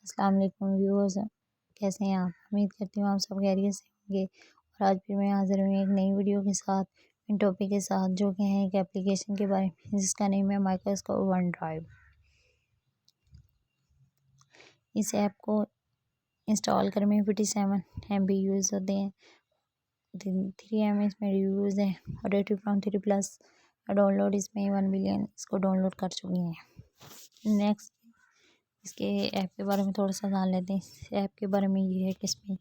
अस्सलाम वालेकुम व्यूअर्स, कैसे हैं आप? उम्मीद करती हूँ आप सब खैरियत से होंगे। और आज फिर मैं हाज़िर हुई एक नई वीडियो के साथ, इन टॉपिक के साथ, जो कि है एक एप्लीकेशन के बारे में जिसका नेम है माइक्रोस्कोप वन ड्राइव। इस ऐप को इंस्टॉल करने में 57 MB यूज़ होते हैं। 3 इसमें रिव्यूज़ हैं और रेटिंग फ्रॉम 3+ डाउनलोड इसमें 1 मिलियन इसको डाउनलोड कर चुकी हैं। नेक्स्ट इसके ऐप के बारे में थोड़ा सा जान लेते हैं। इस ऐप के बारे में ये है कि इसमें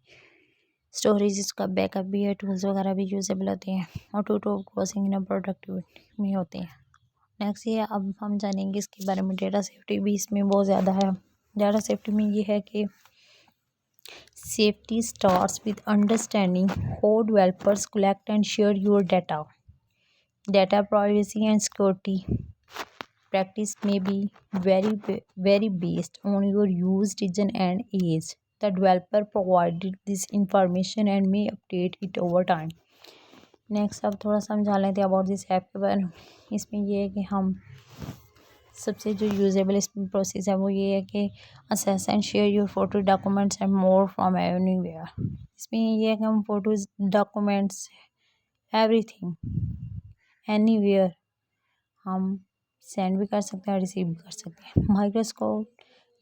स्टोरेज इसका बैकअप भी है, टूल्स वगैरह भी यूजेबल होते हैं और टू क्रॉसिंग इन प्रोडक्टिविटी में होते हैं। नेक्स्ट ये अब हम जानेंगे इसके बारे में। डेटा सेफ्टी भी इसमें बहुत ज़्यादा है। डेटा सेफ्टी में ये है कि safety starts with understanding how developers collect and share your data. Data privacy and security practice may be very based on your use, region, and age. The developer provided this information and may update it over time. Next अब थोड़ा सा हम जान लेते हैं about this app के बारे में। इसमें ये है कि हम सबसे जो यूजेबल इसमें प्रोसेस है वो ये है कि assess and share your photo, documents and more from anywhere. इसमें ये है कि हम फोटोज, डॉक्यूमेंट्स, एवरीथिंग एनीवेयर हम सेंड भी कर सकते हैं, रिसीव भी कर सकते हैं। माइक्रोस्कोप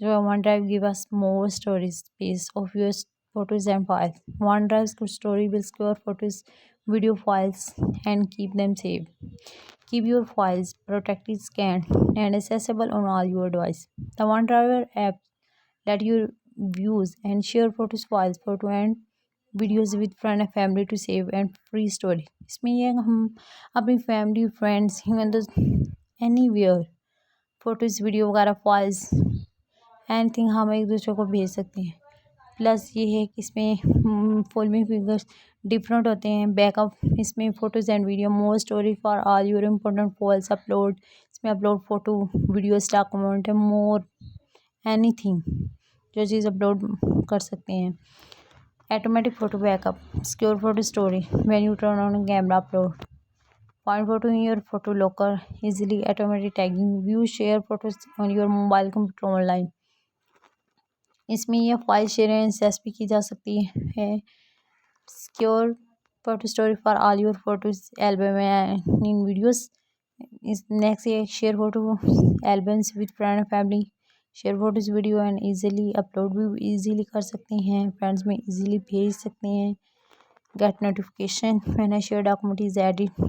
जो है one drive give us more storage space of your photos and files. One drive story will store photos, video files and keep them safe. Keep your files protected, scanned and accessible on all your devices. The OneDrive app let you views and share photos, files, photo and videos with friend and family to save and free story. इसमें यह हम अपनी family, friends, even though anywhere photos, video वगैरह, files, anything हम एक दूसरे को भेज सकते हैं। प्लस ये है कि इसमें फॉलोइंग फिगर्स डिफरेंट होते हैं। बैकअप इसमें photos and video, more story for all your important files upload. इसमें अपलोड फ़ोटो, वीडियोस, डॉक्यूमेंट, मोर एनीथिंग जो चीज़ अपलोड कर सकते हैं। Automatic photo backup, secure photo story. When you turn on camera upload, find photo in your photo locker easily. Automatic tagging, view share photos on your mobile computer online. इसमें यह file share and access भी की जा सकती है। Secure photo story for all your photos, album and in videos. इस next ये share photo albums with friend and family. Share photos, video and easily upload भी इजीली कर सकते हैं, फ्रेंड्स में इजीली भेज सकते हैं। Get notification when a share document is edit.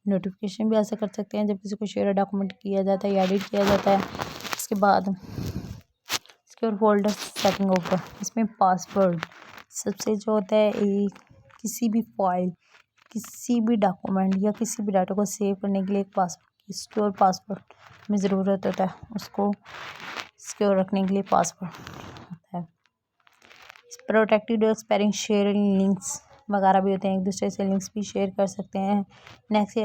Notification भी ऐसा कर सकते हैं जब किसी को शेयर डॉक्यूमेंट किया जाता है या एडिट किया जाता है। इसके बाद सिक्योर फोल्डर सेटिंग ओपन। इसमें पासवर्ड सबसे जो होता है, एक किसी भी फाइल, किसी भी डॉक्यूमेंट या किसी भी डाटा को सेव करने के लिए एक पासवर्ड, सिक्योर पासवर्ड में ज़रूरत होता है। उसको सिक्योर रखने के लिए पासवर्ड होता है। प्रोटेक्टेड एक्सपायरिंग शेयरिंग लिंक्स वगैरह भी होते हैं, एक दूसरे से लिंक्स भी शेयर कर सकते हैं। नेक्स्ट